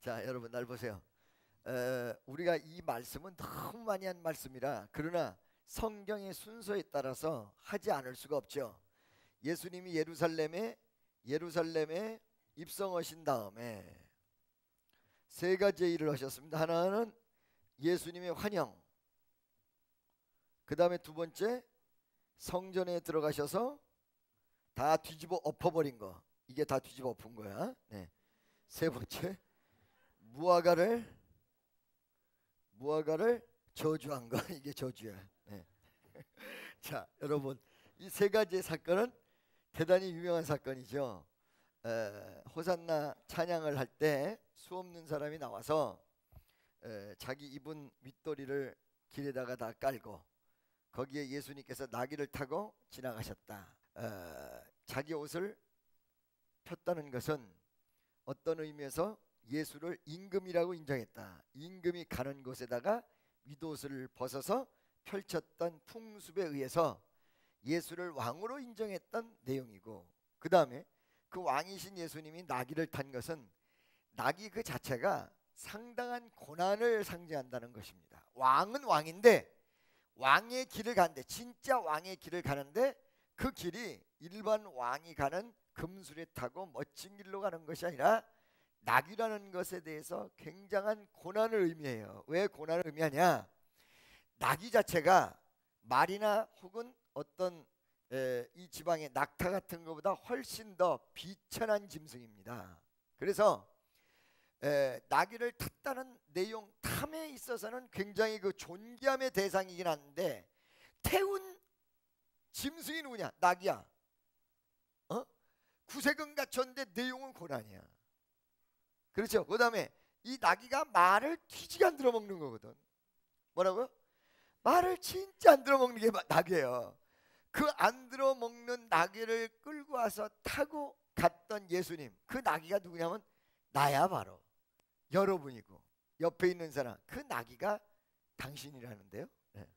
자, 여러분 날 보세요. 우리가 이 말씀은 너무 많이 한 말씀이라, 그러나 성경의 순서에 따라서 하지 않을 수가 없죠. 예수님이 예루살렘에 입성하신 다음에 세 가지 일을 하셨습니다. 하나는 예수님의 환영, 그 다음에 두 번째 성전에 들어가셔서 다 뒤집어 엎어버린 거, 이게 다 뒤집어 엎은 거야. 네. 세 번째 무화과를 저주한 거, 이게 저주야. 네. 자, 여러분 이 세 가지의 사건은 대단히 유명한 사건이죠. 호산나 찬양을 할 때 수없는 사람이 나와서 자기 입은 윗도리를 길에다가 다 깔고 거기에 예수님께서 나귀를 타고 지나가셨다. 자기 옷을 폈다는 것은 어떤 의미에서 예수를 임금이라고 인정했다. 임금이 가는 곳에다가 윗옷을 벗어서 펼쳤던 풍습에 의해서 예수를 왕으로 인정했던 내용이고, 그 다음에 그 왕이신 예수님이 나귀를 탄 것은 나귀 그 자체가 상당한 고난을 상징한다는 것입니다. 왕은 왕인데 왕의 길을 가는데, 진짜 왕의 길을 가는데 그 길이 일반 왕이 가는 금수레 타고 멋진 길로 가는 것이 아니라 나귀라는 것에 대해서 굉장한 고난을 의미해요. 왜 고난을 의미하냐? 나귀 자체가 말이나 혹은 어떤 이 지방의 낙타 같은 것보다 훨씬 더 비천한 짐승입니다. 그래서 나귀를 탔다는 내용, 탐에 있어서는 굉장히 그 존귀함의 대상이긴 한데, 태운 짐승이 누구냐? 나귀야. 구세금 갖췄는데 내용은 고난이야. 그렇죠? 그 다음에 이 나귀가 말을 튀지게 안 들어먹는 거거든. 뭐라고요? 말을 진짜 안 들어먹는 게 나귀예요. 그 안 들어먹는 나귀를 끌고 와서 타고 갔던 예수님, 그 나귀가 누구냐면 나야, 바로 여러분이고 옆에 있는 사람, 그 나귀가 당신이라는데요. 네.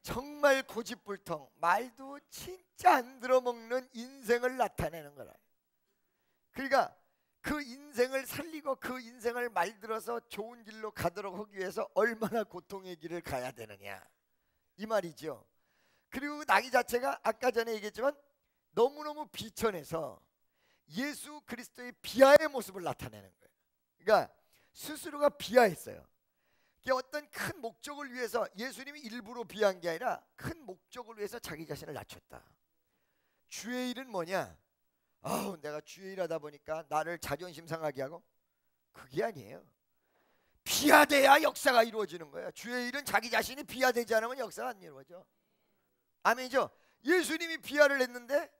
정말 고집불통, 말도 진짜 안 들어먹는 인생을 나타내는 거라. 그러니까 그 인생을 살리고 그 인생을 말들어서 좋은 길로 가도록 하기 위해서 얼마나 고통의 길을 가야 되느냐, 이 말이죠. 그리고 나귀 자체가 아까 전에 얘기했지만 너무너무 비천해서 예수 그리스도의 비하의 모습을 나타내는 거예요. 그러니까 스스로가 비하했어요. 어떤 큰 목적을 위해서, 예수님이 일부러 비한 게 아니라 큰 목적을 위해서 자기 자신을 낮췄다. 주의 일은 뭐냐? 내가 주의 일 하다 보니까 나를 자존심 상하게 하고, 그게 아니에요. 비하돼야 역사가 이루어지는 거예요. 주의 일은 자기 자신이 비하되지 않으면 역사가 안 이루어져. 아멘이죠? 예수님이 비하를 했는데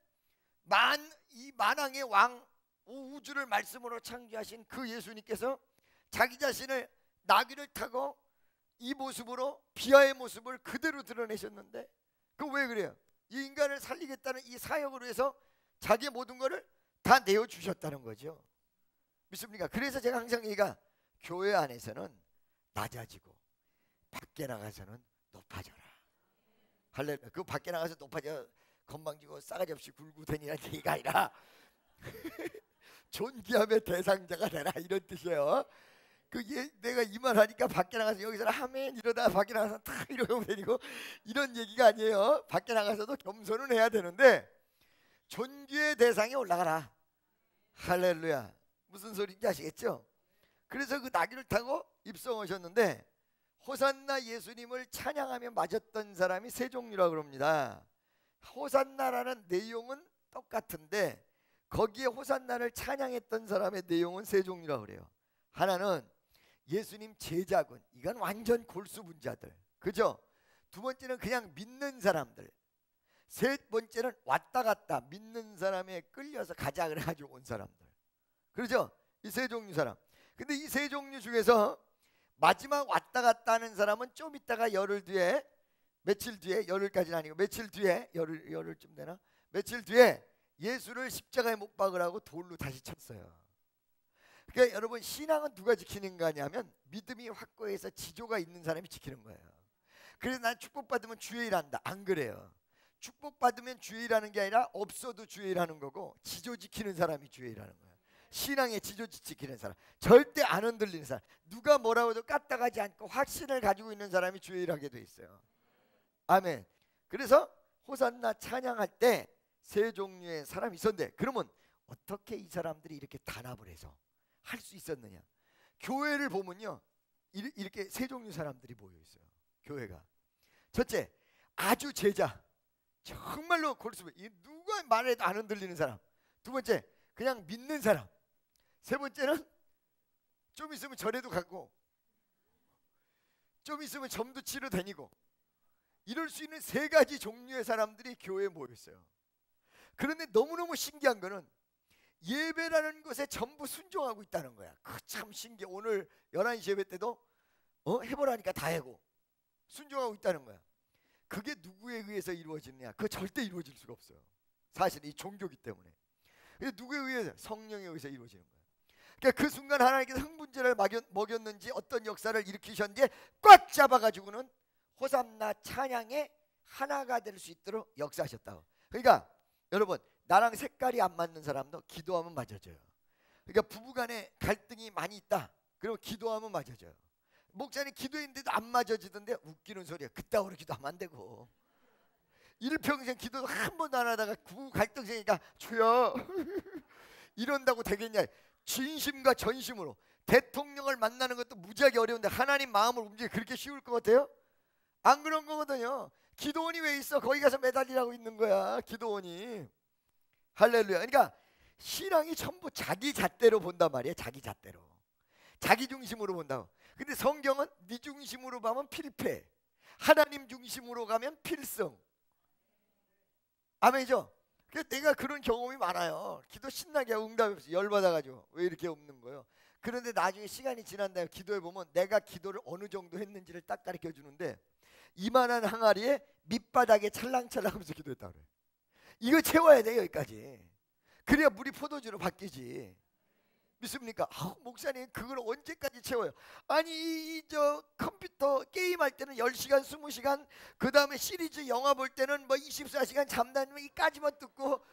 이 만왕의 왕, 우주를 말씀으로 창조하신 그 예수님께서 자기 자신을 나귀를 타고 이 모습으로 비하의 모습을 그대로 드러내셨는데, 그 왜 그래요? 이 인간을 살리겠다는 이 사역을 위해서 자기의 모든 것을 다 내어주셨다는 거죠. 믿습니까? 그래서 제가 항상 얘기가, 교회 안에서는 낮아지고 밖에 나가서는 높아져라. 할렐루야. 그 밖에 나가서 높아져 건방지고 싸가지 없이 굴고 다니라는 얘기가 아니라 존귀함의 대상자가 되라, 이런 뜻이에요. 내가 이 말 하니까 밖에 나가서 여기서 아멘 이러다가 밖에 나가서 다 이러고 다니고 이런 얘기가 아니에요. 밖에 나가서도 겸손은 해야 되는데 존귀의 대상에 올라가라. 할렐루야. 무슨 소리인지 아시겠죠? 그래서 그 나귀를 타고 입성하셨는데, 호산나 예수님을 찬양하며 맞았던 사람이 세 종류라고 그럽니다. 호산나라는 내용은 똑같은데 거기에 호산나를 찬양했던 사람의 내용은 세 종류라고 그래요. 하나는 예수님 제자군, 이건 완전 골수분자들, 그죠? 두 번째는 그냥 믿는 사람들, 세 번째는 왔다 갔다 믿는 사람에 끌려서 가자 그래가지고 온 사람들, 그렇죠? 이 세 종류 사람. 근데 이 세 종류 중에서 마지막 왔다 갔다 하는 사람은 좀 있다가 열흘 뒤에, 며칠 뒤에, 열흘까지는 아니고 며칠 뒤에, 열흘쯤 되나? 며칠 뒤에 예수를 십자가에 못 박으라고 돌로 다시 쳤어요. 그러니까 여러분, 신앙은 누가 지키는 거냐면 믿음이 확고해서 지조가 있는 사람이 지키는 거예요. 그래서 난 축복받으면 주의 일 한다, 안 그래요. 축복받으면 주의 일 하는 게 아니라 없어도 주의 일 하는 거고, 지조 지키는 사람이 주의 일 하는 거예요. 신앙의 지조지 지키는 사람, 절대 안 흔들리는 사람, 누가 뭐라고 해도 까딱하지 않고 확신을 가지고 있는 사람이 주의 일을 하게 돼 있어요. 아멘. 그래서 호산나 찬양할 때 세 종류의 사람이 있었는데, 그러면 어떻게 이 사람들이 이렇게 단합을 해서 할 수 있었느냐? 교회를 보면요, 이렇게 세 종류 사람들이 모여 있어요. 교회가 첫째, 아주 제자, 정말로 고르스면 누가 말해도 안 흔들리는 사람. 두 번째, 그냥 믿는 사람. 세 번째는 좀 있으면 절에도 가고 좀 있으면 점도 치러 다니고, 이럴 수 있는 세 가지 종류의 사람들이 교회에 모여 있어요. 그런데 너무너무 신기한 거는 예배라는 것에 전부 순종하고 있다는 거야. 그 참 신기해. 오늘 11시 예배 때도 해보라니까 다 해고 순종하고 있다는 거야. 그게 누구에 의해서 이루어지느냐? 그거 절대 이루어질 수가 없어요. 사실 이 종교기 때문에. 누구에 의해서? 성령에 의해서 이루어지는 거예요. 그러니까 그 순간 하나님께서 흥분제를 먹였는지 어떤 역사를 일으키셨는지 꽉 잡아가지고는 호산나 찬양에 하나가 될 수 있도록 역사하셨다고. 그러니까 여러분, 나랑 색깔이 안 맞는 사람도 기도하면 맞아져요. 그러니까 부부간에 갈등이 많이 있다, 그럼 기도하면 맞아져요. 목사님 기도했는데도 안 맞아지던데, 웃기는 소리야. 그따구로 기도하면 안 되고, 일평생 기도도 한 번도 안 하다가 부부 갈등 생기니까 주여 이런다고 되겠냐? 진심과 전심으로 대통령을 만나는 것도 무지하게 어려운데 하나님 마음을 움직이기 그렇게 쉬울 것 같아요? 안 그런 거거든요. 기도원이 왜 있어? 거기 가서 매달리라고 있는 거야, 기도원이. 할렐루야. 그러니까 신앙이 전부 자기 잣대로 본단 말이에요. 자기 잣대로, 자기 중심으로 본다고. 근데 성경은 네 중심으로 가면 필패, 하나님 중심으로 가면 필승. 아멘이죠? 그래서 내가 그런 경험이 많아요. 기도 신나게 하고 응답이 없어 열받아가지고 왜 이렇게 없는 거예요? 그런데 나중에 시간이 지난 다음에 기도해 보면 내가 기도를 어느 정도 했는지를 딱 가르쳐 주는데, 이만한 항아리에 밑바닥에 찰랑찰랑 하면서 기도했다 그래. 이거 채워야 돼, 여기까지. 그래야 물이 포도주로 바뀌지. 믿습니까? 목사님 그걸 언제까지 채워요? 아니 저 컴퓨터 게임할 때는 10시간 20시간, 그 다음에 시리즈 영화 볼 때는 뭐 24시간 잠다니면 이까지만 듣고,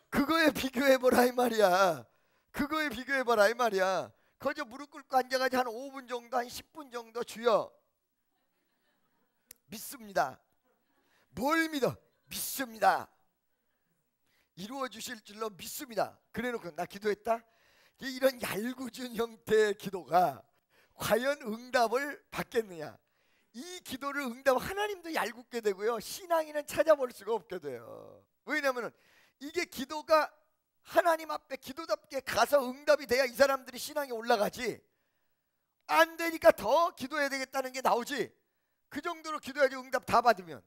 그거에 비교해보라 이 말이야. 그거에 비교해보라 이 말이야. 거저 무릎 꿇고 앉아가지고 한 5분 정도, 한 10분 정도, 주여 믿습니다. 뭘 믿어? 믿습니다. 이루어 주실 줄로 믿습니다. 그래놓고 나 기도했다? 이런 얄궂은 형태의 기도가 과연 응답을 받겠느냐? 이 기도를 하나님도 얄궂게 되고요, 신앙인은 찾아볼 수가 없게 돼요. 왜냐하면 이게 기도가 하나님 앞에 기도답게 가서 응답이 돼야 이 사람들이 신앙이 올라가지, 안 되니까 더 기도해야 되겠다는 게 나오지. 그 정도로 기도해야지 응답 다 받으면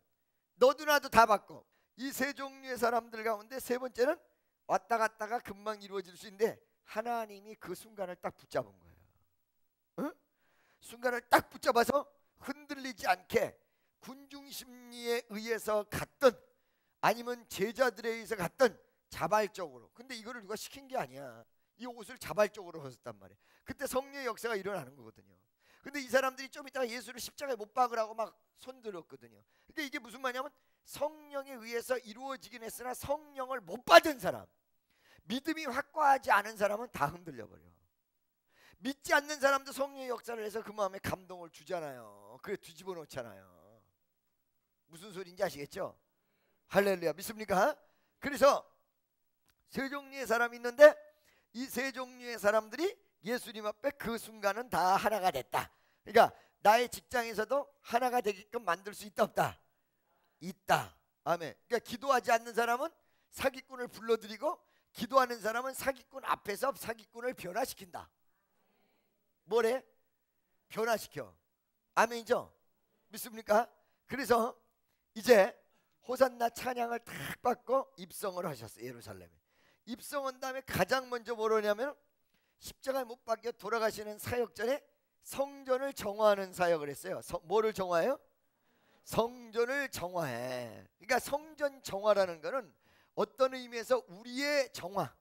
너도 나도 다 받고. 이 세 종류의 사람들 가운데 세 번째는 왔다 갔다가 금방 이루어질 수 있는데, 하나님이 그 순간을 딱 붙잡은 거예요. 응? 순간을 딱 붙잡아서 흔들리지 않게 군중 심리에 의해서 갔든 아니면 제자들에 의해서 갔든 자발적으로. 근데 이거를 누가 시킨 게 아니야. 이 옷을 자발적으로 벗었단 말이에요. 그때 성령의 역사가 일어나는 거거든요. 근데 이 사람들이 좀 이따가 예수를 십자가에 못 박으라고 막 손들었거든요. 근데 이게 무슨 말이냐면 성령에 의해서 이루어지긴 했으나 성령을 못 받은 사람, 믿음이 확고하지 않은 사람은 다 흔들려 버려. 믿지 않는 사람도 성령의 역사를 해서 그 마음에 감동을 주잖아요. 그래 뒤집어 놓잖아요. 무슨 소리인지 아시겠죠? 할렐루야. 믿습니까? 그래서 세 종류의 사람이 있는데, 이 세 종류의 사람들이 예수님 앞에 그 순간은 다 하나가 됐다. 그러니까 나의 직장에서도 하나가 되게끔 만들 수 있다 없다? 있다. 아멘. 그러니까 기도하지 않는 사람은 사기꾼을 불러들이고, 기도하는 사람은 사기꾼 앞에서 사기꾼을 변화시킨다. 뭐래? 변화시켜. 아멘이죠? 믿습니까? 그래서 이제 호산나 찬양을 딱 받고 입성을 하셨어요. 예루살렘에 입성한 다음에 가장 먼저 뭐냐면 십자가에 못 박혀 돌아가시는 사역 전에 성전을 정화하는 사역을 했어요. 뭐를 정화해요? 성전을 정화해. 그러니까 성전 정화라는 거는 어떤 의미에서 우리의 정화,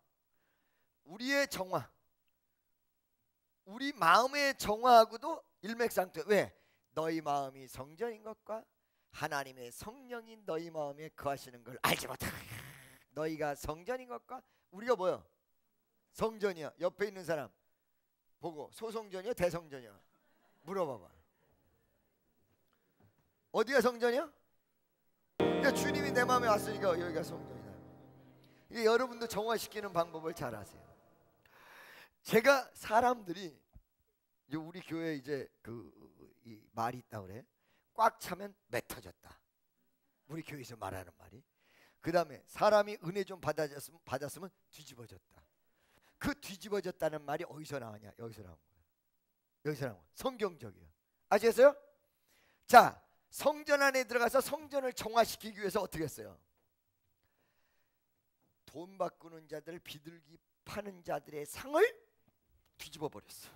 우리 마음의 정화하고도 일맥상통. 왜? 너희 마음이 성전인 것과 하나님의 성령인 너희 마음에 거하시는 걸 알지 못하느냐. 너희가 성전인 것과 우리가 뭐요? 성전이야. 옆에 있는 사람 보고 소성전이야 대성전이야 물어봐봐. 어디가 성전이야? 그러니까 주님이 내 마음에 왔으니까 여기가 성전이다. 이게 여러분도 정화시키는 방법을 잘 아세요. 제가 사람들이 우리 교회 이제 이 말이 있다 그래. 꽉 차면 맺어졌다. 우리 교회에서 말하는 말이. 그 다음에 사람이 은혜 좀 받았으면 뒤집어졌다. 그 뒤집어졌다는 말이 어디서 나왔냐? 여기서 나온 거야. 여기서 나온 거야. 성경적이에요. 아시겠어요? 자, 성전 안에 들어가서 성전을 정화시키기 위해서 어떻게 했어요? 돈 바꾸는 자들, 비둘기 파는 자들의 상을 뒤집어 버렸어.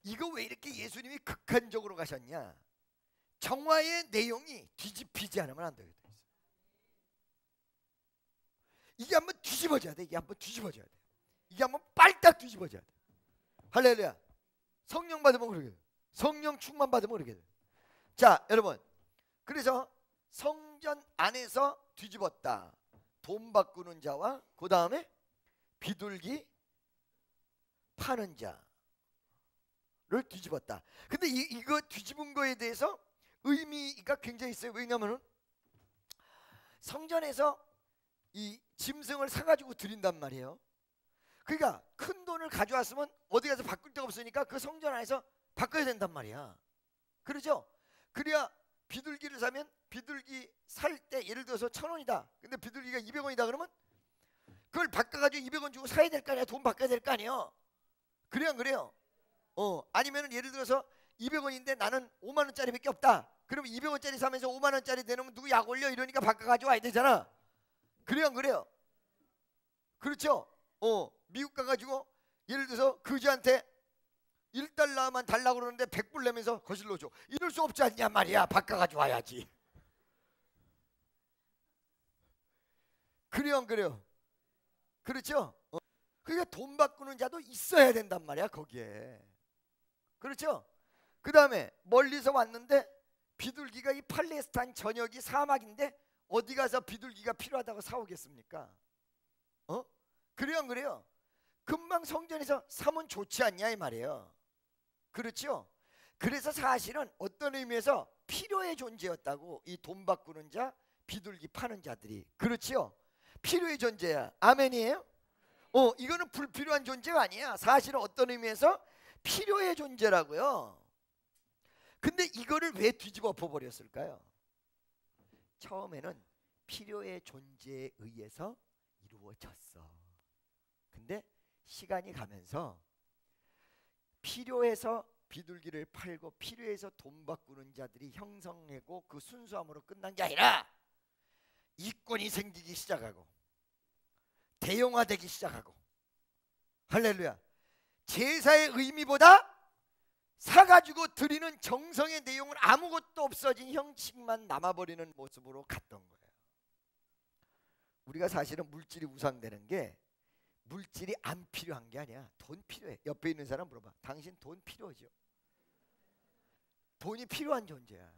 이거 왜 이렇게 예수님이 극한적으로 가셨냐? 정화의 내용이 뒤집히지 않으면 안 되겠다. 이게 한번 뒤집어져야 돼. 이게 한번 뒤집어져야 돼. 이게 한번 빨딱 뒤집어져야 돼. 할렐루야. 성령 받으면 그러게 돼. 성령 충만 받으면 그러게 돼. 자, 여러분. 그래서 성전 안에서 뒤집었다. 돈 바꾸는 자와 그 다음에 비둘기 파는 자를 뒤집었다. 근데 이거 뒤집은 거에 대해서 의미가 굉장히 있어요. 왜냐하면 성전에서 이 짐승을 사가지고 드린단 말이에요. 그러니까 큰 돈을 가져왔으면 어디 가서 바꿀 데가 없으니까 그 성전 안에서 바꿔야 된단 말이야. 그렇죠? 그래야 비둘기를 사면 비둘기 살 때 예를 들어서 1,000원이다. 근데 비둘기가 200원이다 그러면 그걸 바꿔가지고 200원 주고 사야 될 거 아니야. 돈 바꿔야 될 거 아니에요. 그래요 안 그래요? 아니면 예를 들어서 200원인데 나는 5만 원짜리 밖에 없다. 그러면 200원짜리 사면서 5만 원짜리 내놓으면 누구 약 올려 이러니까 바꿔가지고 와야 되잖아. 그래요 안 그래요? 그렇죠? 미국 가가지고 예를 들어서 그지한테 1달러만 달라고 그러는데 100불 내면서 거실로 줘. 이럴 수 없지 않냐 말이야. 바꿔가지고 와야지. 그래요 안 그래요? 그렇죠? 그러니까 돈 바꾸는 자도 있어야 된단 말이야 거기에. 그렇죠? 그 다음에 멀리서 왔는데 비둘기가 이 팔레스타인 전역이 사막인데 어디 가서 비둘기가 필요하다고 사오겠습니까? 그래요 안 그래요? 금방 성전에서 사면 좋지 않냐 이 말이에요. 그렇죠? 그래서 사실은 어떤 의미에서 필요의 존재였다고 이 돈 바꾸는 자, 비둘기 파는 자들이. 그렇죠? 필요의 존재야. 아멘이에요? 이거는 불필요한 존재가 아니야. 사실은 어떤 의미에서 필요의 존재라고요. 근데 이거를 왜 뒤집어 엎어버렸을까요? 처음에는 필요의 존재에 의해서 이루어졌어. 근데 시간이 가면서 필요해서 비둘기를 팔고 필요해서 돈 바꾸는 자들이 형성하고 그 순수함으로 끝난 게 아니라 이권이 생기기 시작하고 대형화되기 시작하고, 할렐루야, 제사의 의미보다 사가지고 드리는 정성의 내용은 아무것도 없어진 형식만 남아버리는 모습으로 갔던 거예요. 우리가 사실은 물질이 우상되는 게 물질이 안 필요한 게 아니야. 돈 필요해. 옆에 있는 사람 물어봐. 당신 돈 필요하죠? 돈이 필요한 존재야.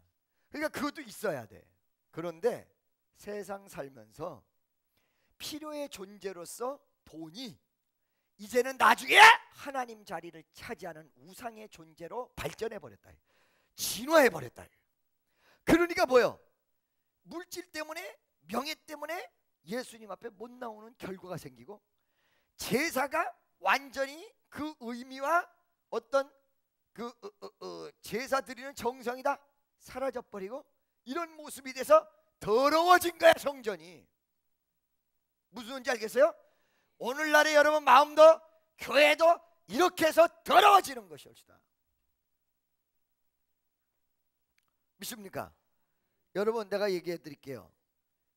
그러니까 그것도 있어야 돼. 그런데 세상 살면서 필요의 존재로서 돈이 이제는 나중에 하나님 자리를 차지하는 우상의 존재로 발전해버렸다. 진화해버렸다. 그러니까 뭐요? 물질 때문에, 명예 때문에 예수님 앞에 못 나오는 결과가 생기고, 제사가 완전히 그 의미와 어떤 그 제사 드리는 정성이 다 사라져버리고 이런 모습이 돼서 더러워진 거야. 성전이 무슨 소리인지 알겠어요? 오늘날의 여러분 마음도 교회도 이렇게 해서 더러워지는 것이옵시다. 믿습니까? 여러분, 내가 얘기해 드릴게요.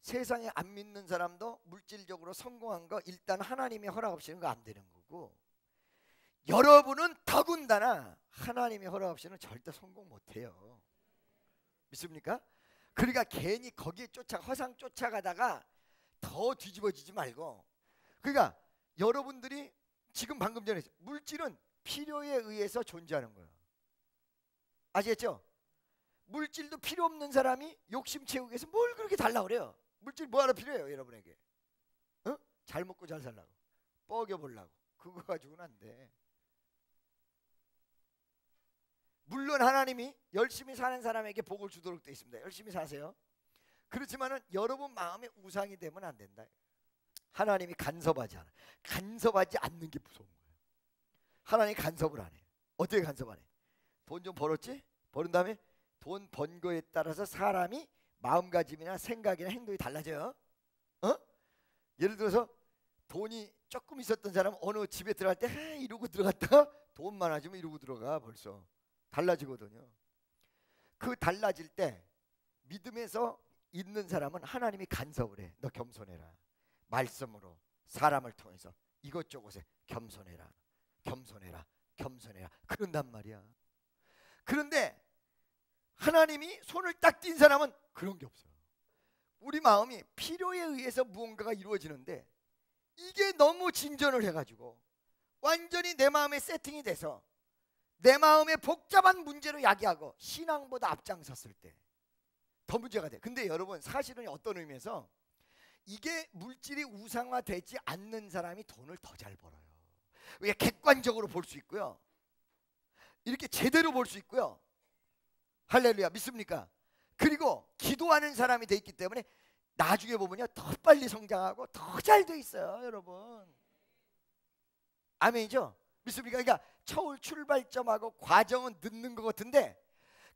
세상에 안 믿는 사람도 물질적으로 성공한 거 일단 하나님의 허락 없이는 거 안 되는 거고, 여러분은 더군다나 하나님의 허락 없이는 절대 성공 못해요. 믿습니까? 그러니까 괜히 거기에 허상 쫓아가다가 더 뒤집어지지 말고, 그러니까 여러분들이 지금 방금 전에 물질은 필요에 의해서 존재하는 거예요. 아시겠죠? 물질도 필요 없는 사람이 욕심 채우기 위해서 뭘 그렇게 달라고 그래요? 물질 뭐하러 필요해요 여러분에게? 잘 먹고 잘 살라고, 뻐겨 보려고. 그거 가지고는 안 돼. 물론 하나님이 열심히 사는 사람에게 복을 주도록 되어 있습니다. 열심히 사세요. 그렇지만은 여러분 마음에 우상이 되면 안 된다. 하나님이 간섭하지 않아. 간섭하지 않는 게 무서운 거예요. 하나님이 간섭을 안 해. 어떻게 간섭 안 해? 돈 좀 벌었지? 벌은 다음에 돈 번 거에 따라서 사람이 마음가짐이나 생각이나 행동이 달라져요. 예를 들어서 돈이 조금 있었던 사람은 어느 집에 들어갈 때 이러고 들어갔다가 돈 많아지면 이러고 들어가. 벌써 달라지거든요. 그 달라질 때 믿음에서 있는 사람은 하나님이 간섭을 해. 너 겸손해라. 말씀으로 사람을 통해서 이것저것에 겸손해라, 겸손해라, 겸손해라 그런단 말이야. 그런데 하나님이 손을 딱 띈 사람은 그런 게 없어요. 우리 마음이 필요에 의해서 무언가가 이루어지는데 이게 너무 진전을 해가지고 완전히 내 마음에 세팅이 돼서 내 마음의 복잡한 문제로 야기하고 신앙보다 앞장섰을 때 더 문제가 돼. 근데 여러분 사실은 어떤 의미에서 이게 물질이 우상화되지 않는 사람이 돈을 더 잘 벌어요. 왜? 객관적으로 볼 수 있고요, 이렇게 제대로 볼 수 있고요. 할렐루야, 믿습니까? 그리고 기도하는 사람이 돼 있기 때문에 나중에 보면요 더 빨리 성장하고 더 잘 돼 있어요, 여러분. 아멘이죠? 믿습니까? 그러니까 처음 출발점하고 과정은 늦는 것 같은데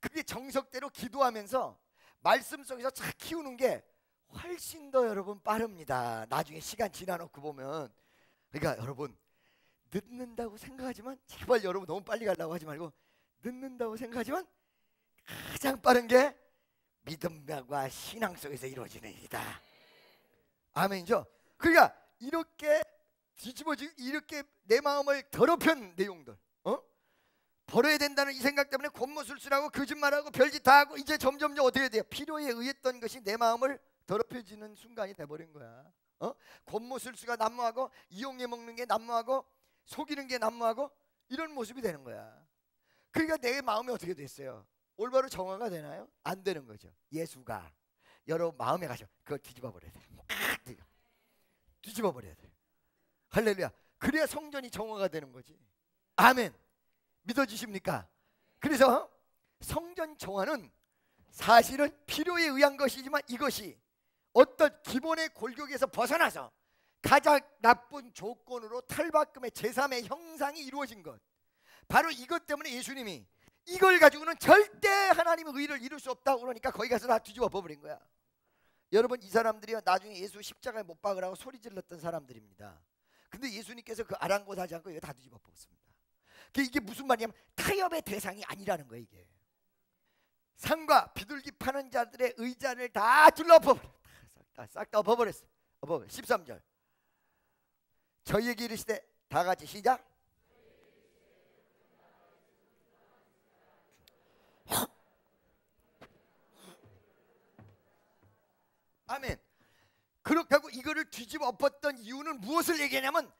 그게 정석대로 기도하면서 말씀 속에서 착 키우는 게 훨씬 더 여러분 빠릅니다. 나중에 시간 지나놓고 보면. 그러니까 여러분 늦는다고 생각하지만 제발 여러분 너무 빨리 가려고 하지 말고 늦는다고 생각하지만 가장 빠른 게 믿음과 신앙 속에서 이루어지는 일이다. 아멘이죠? 그러니까 이렇게 뒤집어지고 이렇게 내 마음을 더럽힌 내용들, 벌어야 된다는 이 생각 때문에 곤모술수라고 거짓말하고 별짓 다 하고 이제 점점 어떻게 돼요? 필요에 의했던 것이 내 마음을 더럽혀지는 순간이 돼버린 거야. 곤모술수가 난무하고 이용해 먹는 게 난무하고 속이는 게 난무하고 이런 모습이 되는 거야. 그러니까 내 마음이 어떻게 됐어요? 올바로 정화가 되나요? 안 되는 거죠. 예수가 여러분 마음에 가셔 그걸 뒤집어 버려야 돼. 뒤집어 버려야 돼. 할렐루야. 그래야 성전이 정화가 되는 거지. 아멘. 믿어지십니까? 그래서 성전 정화는 사실은 필요에 의한 것이지만 이것이 어떤 기본의 골격에서 벗어나서 가장 나쁜 조건으로 탈바꿈의 제3의 형상이 이루어진 것, 바로 이것 때문에 예수님이 이걸 가지고는 절대 하나님의 의를 이룰 수 없다고 그러니까 거기 가서 다 뒤집어 버린 거야. 여러분 이 사람들이요 나중에 예수 십자가에 못 박으라고 소리 질렀던 사람들입니다. 근데 예수님께서 그 아랑곳하지 않고 이거 다 뒤집어 뽑습니다. 이게 무슨 말이냐면 타협의 대상이 아니라는 거예요. 이게 상과 비둘기 파는 자들의 의자를 다 둘러엎어버려. 싹 다 엎어버렸어. 13절 저희에게 이르시되 다 같이 시작. 아멘. 그렇게 하고 이거를 뒤집어 엎었던 이유는 무엇을 얘기하냐면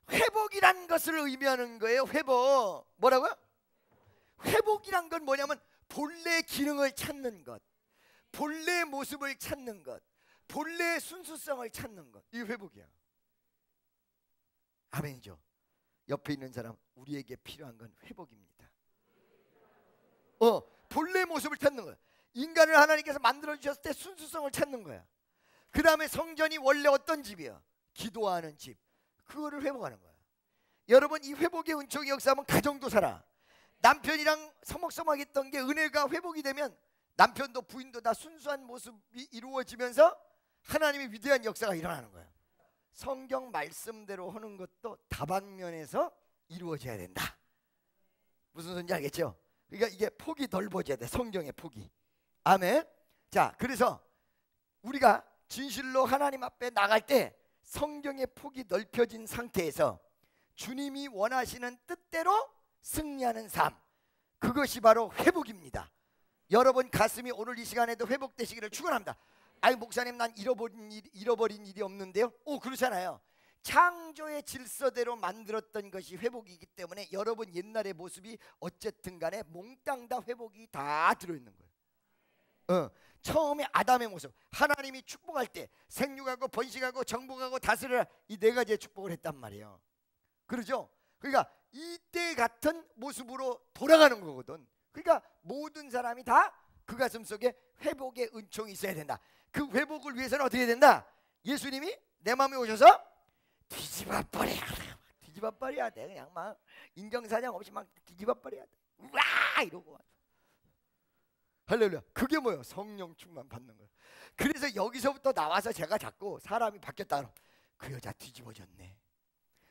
회복이란 것을 의미하는 거예요. 회복. 뭐라고요? 회복이란 건 뭐냐면 본래 기능을 찾는 것, 본래 모습을 찾는 것, 본래 순수성을 찾는 것. 이 회복이야. 아멘이죠. 옆에 있는 사람 우리에게 필요한 건 회복입니다. 본래 모습을 찾는 거야. 인간을 하나님께서 만들어 주셨을 때 순수성을 찾는 거야. 그 다음에 성전이 원래 어떤 집이야? 기도하는 집. 그거를 회복하는 거야. 여러분 이 회복의 은총의 역사하면 가정도 살아. 남편이랑 서먹서먹했던 게 은혜가 회복이 되면 남편도 부인도 다 순수한 모습이 이루어지면서 하나님의 위대한 역사가 일어나는 거야. 성경 말씀대로 하는 것도 다방면에서 이루어져야 된다. 무슨 소리인지 알겠죠? 그러니까 이게 폭이 넓어져야 돼. 성경의 폭이. 아멘. 자, 그래서 우리가 진실로 하나님 앞에 나갈 때 성경의 폭이 넓혀진 상태에서 주님이 원하시는 뜻대로 승리하는 삶, 그것이 바로 회복입니다. 여러분 가슴이 오늘 이 시간에도 회복되시기를 축원합니다. 아니 목사님 난 잃어버린 일이 없는데요. 그렇잖아요. 창조의 질서대로 만들었던 것이 회복이기 때문에 여러분 옛날의 모습이 어쨌든 간에 몽땅 다 회복이 다 들어있는 거예요. 처음에 아담의 모습, 하나님이 축복할 때 생육하고 번식하고 정복하고 다스려라, 이 네 가지의 축복을 했단 말이에요. 그러죠? 그러니까 이때 같은 모습으로 돌아가는 거거든. 그러니까 모든 사람이 다 그 가슴 속에 회복의 은총이 있어야 된다. 그 회복을 위해서는 어떻게 된다? 예수님이 내 마음에 오셔서 뒤집어 버려야 돼. 뒤집어 버려야 돼. 그냥 막 인정사정 없이 막 뒤집어 버려야 돼. 와 이러고. 할렐루야. 그게 뭐예요? 성령 충만 받는 거예요. 그래서 여기서부터 나와서 제가 자꾸 사람이 바뀌었다 그러면 그 여자 뒤집어졌네,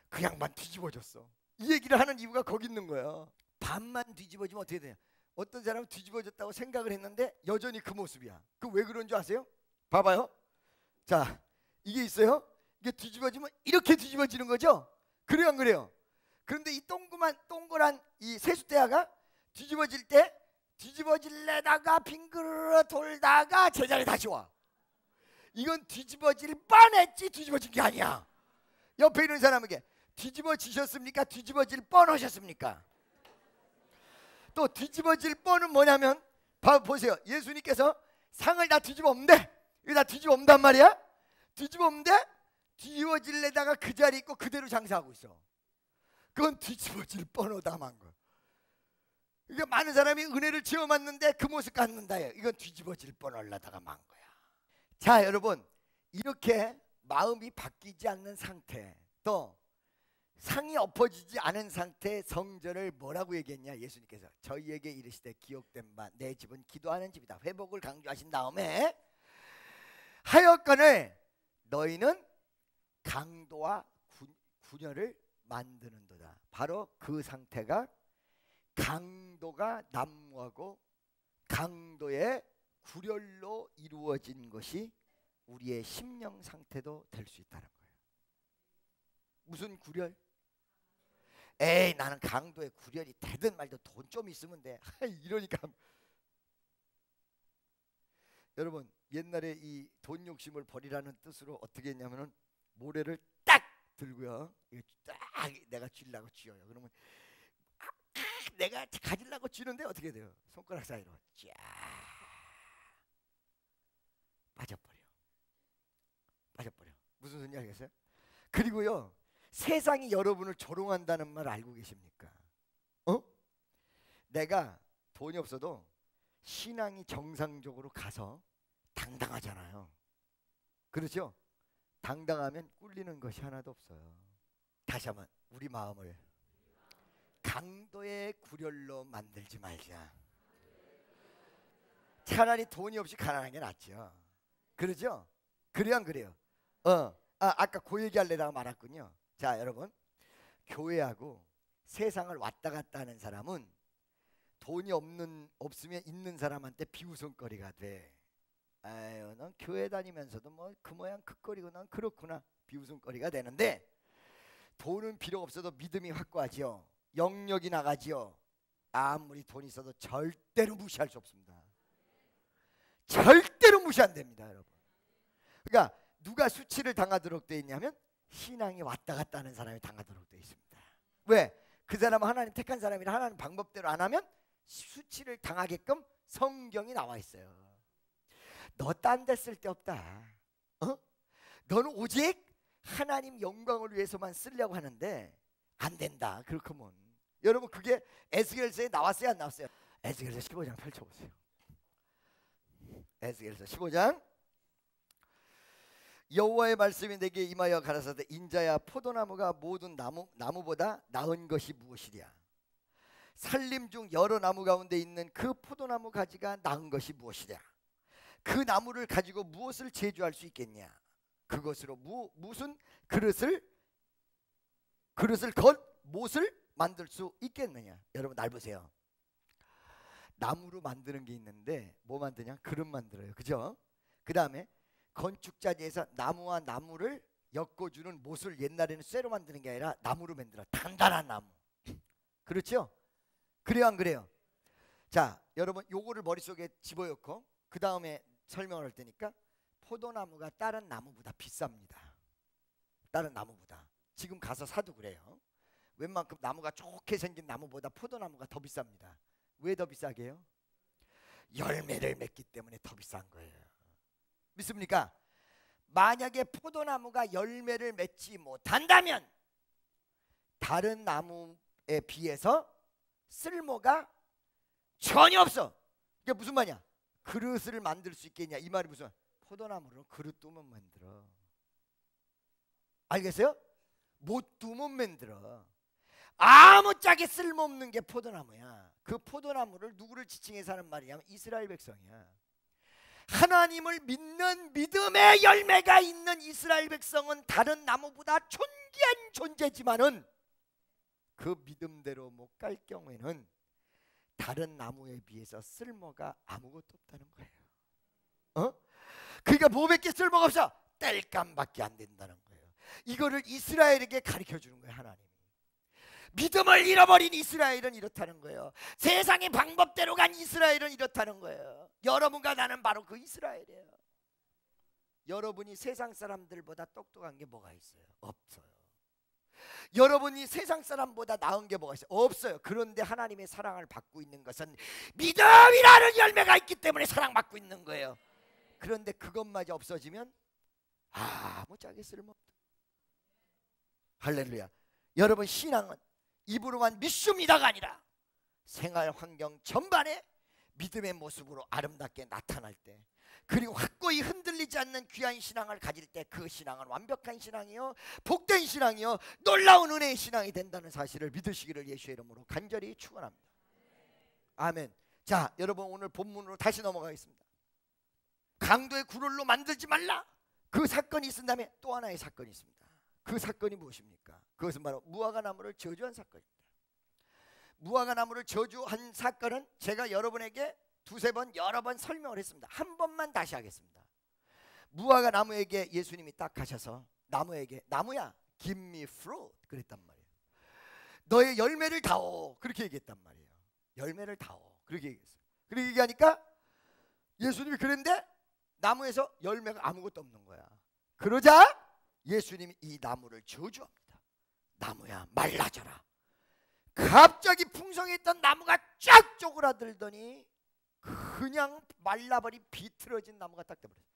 그 양반 뒤집어졌어, 이 얘기를 하는 이유가 거기 있는 거예요. 반만 뒤집어지면 어떻게 돼요? 어떤 사람은 뒤집어졌다고 생각을 했는데 여전히 그 모습이야. 그 왜 그런 줄 아세요? 봐봐요. 자, 이게 있어요. 이게 뒤집어지면 이렇게 뒤집어지는 거죠. 그래요 안 그래요? 그런데 이 동그란 이 세숫대야가 뒤집어질 때 뒤집어질래다가 빙그르 돌다가 제자리에 다시 와. 이건 뒤집어질 뻔했지 뒤집어진 게 아니야. 옆에 있는 사람에게 뒤집어지셨습니까? 뒤집어질 뻔하셨습니까? 또 뒤집어질 뻔은 뭐냐면 보세요. 예수님께서 상을 다 뒤집어 엎는데, 이거 다 뒤집어 엎는단 말이야. 뒤집어 엎는데 뒤집어질래다가 그 자리에 있고 그대로 장사하고 있어. 그건 뒤집어질 뻔하다만 거. 그러니까 많은 사람이 은혜를 체험했는데 그 모습 갖는다. 이건 뒤집어질 뻔하려다가 만 거야. 자, 여러분, 이렇게 마음이 바뀌지 않는 상태, 또 상이 엎어지지 않은 상태의 성전을 뭐라고 얘기했냐? 예수님께서 저희에게 이르시되 기록된 바 내 집은 기도하는 집이다. 회복을 강조하신 다음에 하여건을 너희는 강도와 군녀를 만드는도다. 바로 그 상태가 강도가 난무하고 강도의 구렬로 이루어진 것이 우리의 심령 상태도 될 수 있다는 거예요. 무슨 구렬? 에이, 나는 강도의 구렬이 되든 말든 돈 좀 있으면 돼. 이러니까 여러분, 옛날에 이 돈 욕심을 버리라는 뜻으로 어떻게 했냐면은 모래를 딱 들고요, 이거 딱 내가 쥐려고 쥐어요. 그러면 내가 가지려고 쥐는데 어떻게 돼요? 손가락 사이로 쫙 빠져버려. 무슨 소리인지 알겠어요? 그리고요, 세상이 여러분을 조롱한다는 말 알고 계십니까? 내가 돈이 없어도 신앙이 정상적으로 가서 당당하잖아요. 그렇죠? 당당하면 꿀리는 것이 하나도 없어요. 다시 한번 우리 마음을 강도의 구렬로 만들지 말자. 차라리 돈이 없이 가난한 게 낫죠. 그러죠? 그래요 안 그래요? 아까 그 얘기하려다가 말았군요. 자, 여러분, 교회하고 세상을 왔다 갔다 하는 사람은 돈이 없으면 있는 사람한테 비웃음거리가 돼. 아유, 넌 교회 다니면서도 뭐 그 모양 그 꼴이고 넌 그렇구나, 비웃음거리가 되는데, 돈은 필요 없어도 믿음이 확고하지요. 영역이 나가지요. 아무리 돈 있어도 절대로 무시할 수 없습니다. 절대로 무시 안 됩니다, 여러분. 그러니까 누가 수치를 당하도록 돼 있냐면 신앙이 왔다 갔다 하는 사람이 당하도록 돼 있습니다. 왜? 그 사람은 하나님 택한 사람이라 하나님 방법대로 안 하면 수치를 당하게끔 성경이 나와 있어요. 너 딴 데 쓸 데 없다. 너는 오직 하나님 영광을 위해서만 쓰려고 하는데 안 된다. 그렇게 하면 여러분, 그게 에스겔서에 나왔어요 안 나왔어요? 에스겔서 15장 펼쳐보세요. 에스겔서 15장. 여호와의 말씀이 내게 임하여 가라사대 인자야, 포도나무가 모든 나무보다 나은 것이 무엇이랴? 산림 중 여러 나무 가운데 있는 그 포도나무 가지가 나은 것이 무엇이랴? 그 나무를 가지고 무엇을 제조할 수 있겠냐? 그것으로 무슨 그릇을 못을 만들 수 있겠느냐? 여러분, 날 보세요. 나무로 만드는 게 있는데 뭐 만드냐? 그릇 만들어요. 그죠? 그 다음에 건축자재에서 나무와 나무를 엮어주는 못을 옛날에는 쇠로 만드는 게 아니라 나무로 만들어. 단단한 나무. 그렇죠? 그래요 안 그래요? 자, 여러분, 요거를 머릿속에 집어넣고 그 다음에 설명을 할 테니까, 포도나무가 다른 나무보다 비쌉니다. 다른 나무보다. 지금 가서 사도 그래요. 웬만큼 나무가 좋게 생긴 나무보다 포도나무가 더 비쌉니다. 왜 더 비싸게 해요? 열매를 맺기 때문에 더 비싼 거예요. 믿습니까? 만약에 포도나무가 열매를 맺지 못한다면 다른 나무에 비해서 쓸모가 전혀 없어. 이게 무슨 말이야? 그릇을 만들 수 있겠냐 이 말이 무슨, 포도나무로 그릇 도 못 만들어. 알겠어요? 못도 못 만들어. 아무짝에 쓸모없는 게 포도나무야. 그 포도나무를 누구를 지칭해서 하는 말이냐면 이스라엘 백성이야. 하나님을 믿는 믿음의 열매가 있는 이스라엘 백성은 다른 나무보다 존귀한 존재지만은 그 믿음대로 못 갈 경우에는 다른 나무에 비해서 쓸모가 아무것도 없다는 거예요. 그러니까 뭐밖에 쓸모가 없어? 땔감밖에 안 된다는 거예요. 이거를 이스라엘에게 가르쳐 주는 거예요. 하나님이. 믿음을 잃어버린 이스라엘은 이렇다는 거예요. 세상의 방법대로 간 이스라엘은 이렇다는 거예요. 여러분과 나는 바로 그 이스라엘이에요. 여러분이 세상 사람들보다 똑똑한 게 뭐가 있어요? 없어요. 여러분이 세상 사람보다 나은 게 뭐가 있어요? 없어요. 그런데 하나님의 사랑을 받고 있는 것은 믿음이라는 열매가 있기 때문에 사랑받고 있는 거예요. 그런데 그것마저 없어지면 아무짝에 쓸모없다. 할렐루야. 여러분, 신앙은 입으로만 믿습니다가 아니라 생활 환경 전반에 믿음의 모습으로 아름답게 나타날 때, 그리고 확고히 흔들리지 않는 귀한 신앙을 가질 때 그 신앙은 완벽한 신앙이요, 복된 신앙이요, 놀라운 은혜의 신앙이 된다는 사실을 믿으시기를 예수의 이름으로 간절히 축원합니다. 아멘. 자, 여러분, 오늘 본문으로 다시 넘어가겠습니다. 강도의 굴홀로 만들지 말라, 그 사건이 있은 다음에 또 하나의 사건이 있습니다. 그 사건이 무엇입니까? 그것은 바로 무화과 나무를 저주한 사건입니다. 무화과 나무를 저주한 사건은 제가 여러분에게 두세 번 여러 번 설명을 했습니다. 한 번만 다시 하겠습니다. 무화과 나무에게 예수님이 딱 가셔서 나무에게, 나무야 give me fruit 그랬단 말이에요. 너의 열매를 다오 그렇게 얘기했단 말이에요. 열매를 다오 그렇게 얘기했어요. 그렇게 얘기하니까 예수님이 그랬는데 나무에서 열매가 아무것도 없는 거야. 그러자 예수님이 이 나무를 저주합니다. 나무야 말라져라. 갑자기 풍성했던 나무가 쫙 쪼그라들더니 그냥 말라버린 비틀어진 나무가 딱 돼버렸어요.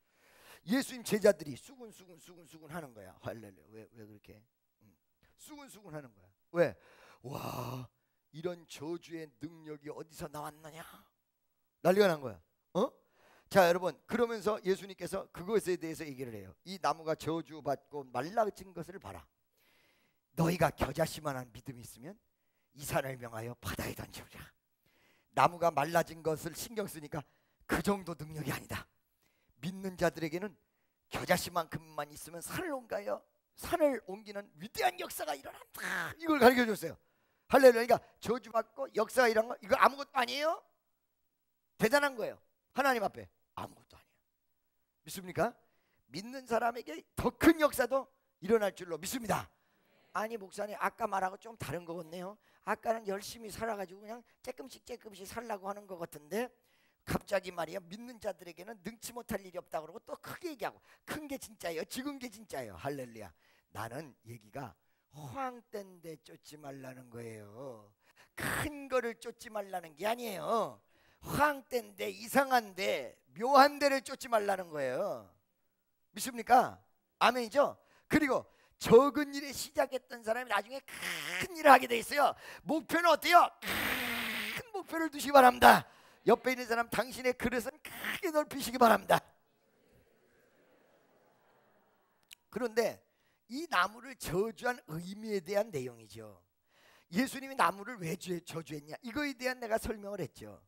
예수님 제자들이 수군수군 하는 거야. 할렐루야. 왜 그렇게 수군수군 하는 거야. 왜? 와, 이런 저주의 능력이 어디서 나왔느냐 난리가 난 거야. 자, 여러분, 그러면서 예수님께서 그것에 대해서 얘기를 해요. 이 나무가 저주받고 말라진 것을 봐라. 너희가 겨자씨만한 믿음이 있으면 이 산을 명하여 바다에 던지우라. 나무가 말라진 것을 신경 쓰니까 그 정도 능력이 아니다. 믿는 자들에게는 겨자씨만큼만 있으면 산을 옮기는 위대한 역사가 일어난다. 이걸 가르쳐 줬어요. 할렐루야. 그러니까 저주받고 역사가 일어난 거 이거 아무것도 아니에요. 대단한 거예요. 하나님 앞에 아무것도 아니에요. 믿습니까? 믿는 사람에게 더 큰 역사도 일어날 줄로 믿습니다. 아니 목사님, 아까 말하고 좀 다른 것 같네요. 아까는 열심히 살아가지고 그냥 조금씩 살라고 하는 것 같은데 갑자기 말이야, 믿는 자들에게는 능치 못할 일이 없다고 그러고 또 크게 얘기하고, 큰 게 진짜예요, 지금 게 진짜예요. 할렐루야. 나는 얘기가 허황된 데 쫓지 말라는 거예요. 큰 거를 쫓지 말라는 게 아니에요. 허황된 데, 이상한 데, 묘한 데를 쫓지 말라는 거예요. 믿습니까? 아멘이죠? 그리고 적은 일에 시작했던 사람이 나중에 큰 일을 하게 돼 있어요. 목표는 어때요? 큰 목표를 두시기 바랍니다. 옆에 있는 사람, 당신의 그릇은 크게 넓히시기 바랍니다. 그런데 이 나무를 저주한 의미에 대한 내용이죠. 예수님이 나무를 왜 저주했냐, 이거에 대한 내가 설명을 했죠.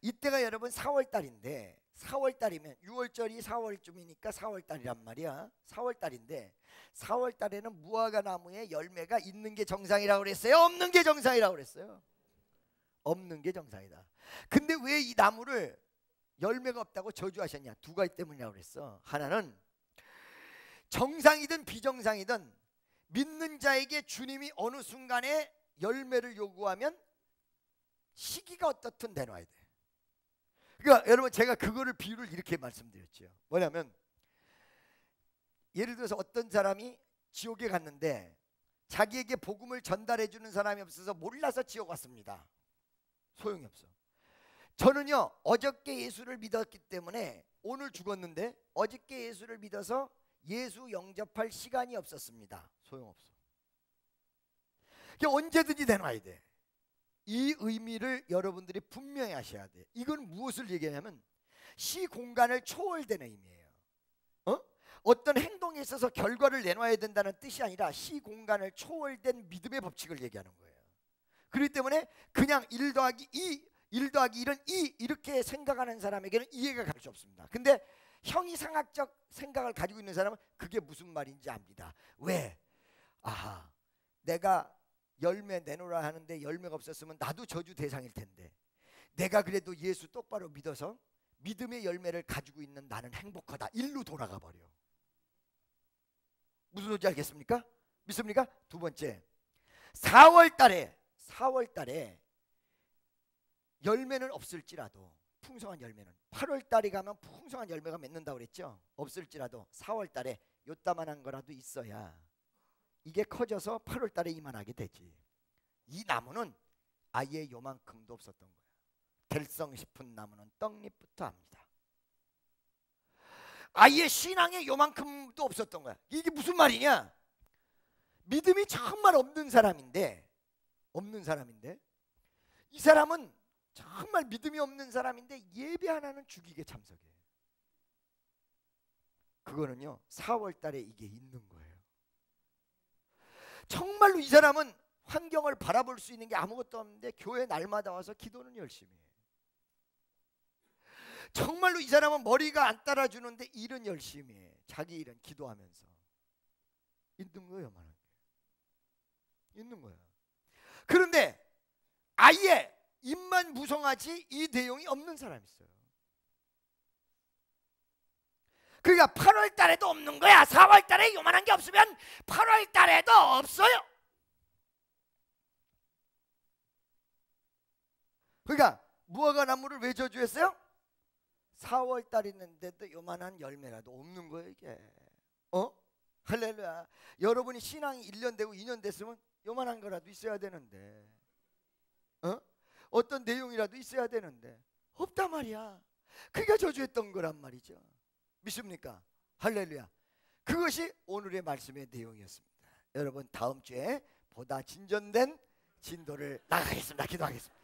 이때가 여러분 4월달인데, 4월달이면 6월절이 4월쯤이니까 4월달이란 말이야. 4월달인데 4월달에는 무화과 나무에 열매가 있는 게 정상이라고 그랬어요? 없는 게 정상이라고 그랬어요? 없는 게 정상이다. 근데 왜 이 나무를 열매가 없다고 저주하셨냐? 두 가지 때문이라고 그랬어. 하나는 정상이든 비정상이든 믿는 자에게 주님이 어느 순간에 열매를 요구하면 시기가 어떻든 내놔야 돼. 그러니까 여러분, 제가 그거를 비유를 이렇게 말씀드렸죠. 뭐냐면, 예를 들어서 어떤 사람이 지옥에 갔는데 자기에게 복음을 전달해 주는 사람이 없어서 몰라서 지옥 왔습니다. 소용이 없어. 저는요 어저께 예수를 믿었기 때문에 오늘 죽었는데 어저께 예수를 믿어서 예수 영접할 시간이 없었습니다. 소용없어. 언제든지 내놔야 돼. 이 의미를 여러분들이 분명히 하셔야 돼. 이건 무엇을 얘기하냐면 시공간을 초월되는 의미예요. 어떤 행동에 있어서 결과를 내놔야 된다는 뜻이 아니라 시공간을 초월된 믿음의 법칙을 얘기하는 거예요. 그렇기 때문에 그냥 1 더하기 2, 1 더하기 1은 2 이렇게 생각하는 사람에게는 이해가 갈 수 없습니다. 근데 형이상학적 생각을 가지고 있는 사람은 그게 무슨 말인지 압니다. 왜? 아하, 내가 열매 내놓으라 하는데 열매가 없었으면 나도 저주 대상일 텐데 내가 그래도 예수 똑바로 믿어서 믿음의 열매를 가지고 있는 나는 행복하다. 일로 돌아가 버려. 무슨 소리인지 알겠습니까? 믿습니까? 두 번째, 4월 달에 열매는 없을지라도 풍성한 열매는 8월 달에 가면 풍성한 열매가 맺는다고 그랬죠. 없을지라도 4월 달에 요따만한 거라도 있어야 이게 커져서 8월 달에 이만하게 되지. 이 나무는 아예 요만큼도 없었던 거야. 될성 싶은 나무는 떡잎부터 합니다. 아예 신앙에 요만큼도 없었던 거야. 이게 무슨 말이냐? 믿음이 정말 없는 사람인데 이 사람은 정말 믿음이 없는 사람인데 예배 하나는 죽이게 참석해. 그거는요 4월 달에 이게 있는 거예요. 정말로 이 사람은 환경을 바라볼 수 있는 게 아무것도 없는데 교회 날마다 와서 기도는 열심히 해. 정말로 이 사람은 머리가 안 따라주는데 일은 열심히 해. 자기 일은 기도하면서 있는 거예요. 말하는 게 있는 거야. 그런데 아예 입만 무성하지 이 내용이 없는 사람이 있어요. 그러니까 8월 달에도 없는 거야. 4월 달에 요만한 게 없으면 8월 달에도 없어요. 그러니까 무화과 나무를 왜 저주했어요? 4월 달 있는데도 요만한 열매라도 없는 거예요 이게. 할렐루야. 여러분이 신앙이 1년 되고 2년 됐으면 요만한 거라도 있어야 되는데 어떤 내용이라도 있어야 되는데 없단 말이야. 그게 저주했던 거란 말이죠. 믿습니까? 할렐루야. 그것이 오늘의 말씀의 내용이었습니다. 여러분 다음 주에 보다 진전된 진도를 나가겠습니다. 기도하겠습니다.